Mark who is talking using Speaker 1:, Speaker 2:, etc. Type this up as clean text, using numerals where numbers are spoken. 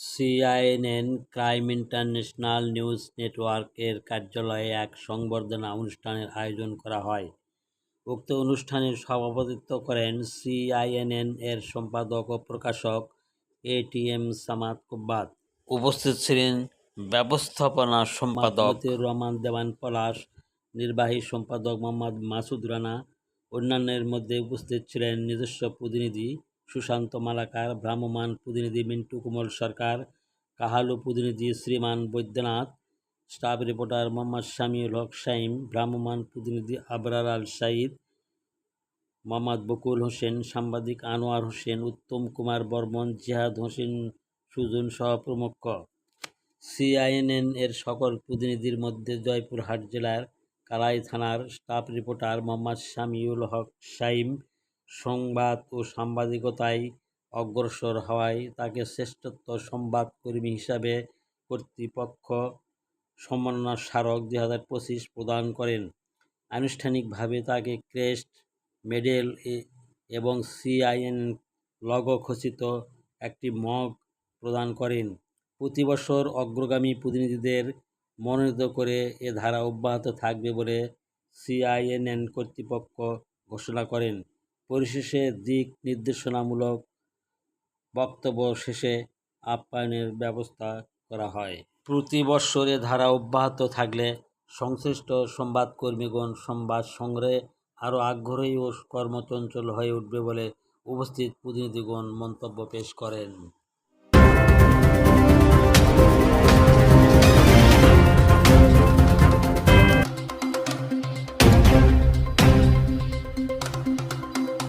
Speaker 1: সিআইএনএন crime international news নেটওয়ার্কের কার্যালয়ে এক সংবর্ধনা অনুষ্ঠানের আয়োজন করা হয়। উক্ত অনুষ্ঠানের সভাপতিত্ব করেন সিআইএনএন এর সম্পাদক ও প্রকাশক এটিএম সামাদ কুব্বাত। উপস্থিত ছিলেন ব্যবস্থাপনা সম্পাদক মতিউর রহমান দেওয়ান পলাশ, নির্বাহী সম্পাদক মোহাম্মদ মাসুদ রানা। অন্যান্যের মধ্যে উপস্থিত ছিলেন নিজস্ব প্রতিনিধি সুশান্ত মালাকার, ভ্রাম্যমাণ প্রতিনিধি মিন্টু কুমল সরকার, কাহালু প্রতিনিধি শ্রীমান বৈদ্যনাথ, স্টাফ রিপোর্টার মোহাম্মদ শামিউল হক শাইম, ভ্রাম্যমাণ প্রতিনিধি আবরার আল সাঈদ, মোহাম্মদ বকুল হোসেন, সাংবাদিক আনোয়ার হোসেন, উত্তম কুমার বর্মন, জিহাদ হোসেন সুজন সহ প্রমুখ। সিআইএনএন এর সকল প্রতিনিধির মধ্যে জয়পুরহাট জেলার কালাই থানার স্টাফ রিপোর্টার মোহাম্মদ শামিউল হক শাইম সংবাদ ও সাংবাদিকতায় অগ্রসর হওয়ায় তাকে শ্রেষ্ঠত্ব সংবাদকর্মী হিসাবে কর্তৃপক্ষ সম্মাননা স্মারক 2025 প্রদান করেন। আনুষ্ঠানিকভাবে তাকে ক্রেস্ট, মেডেল এবং সিআইএন লগো খচিত একটি মগ প্রদান করেন। প্রতি বছর অগ্রগামী প্রতিনিধিদের মনোনীত করে এ ধারা অব্যাহত থাকবে বলে সিআইএনএন কর্তৃপক্ষ ঘোষণা করেন। পরিশেষে দিক নির্দেশনামূলক বক্তব্য শেষে আপ্যায়নের ব্যবস্থা করা হয়। প্রতি বছর এ ধারা অব্যাহত থাকলে সংশ্লিষ্ট সংবাদকর্মীগণ সংবাদ সংগ্রহে আরও আগ্রহী ও কর্মচঞ্চল হয়ে উঠবে বলে উপস্থিত প্রতিনিধিগণ মন্তব্য পেশ করেন।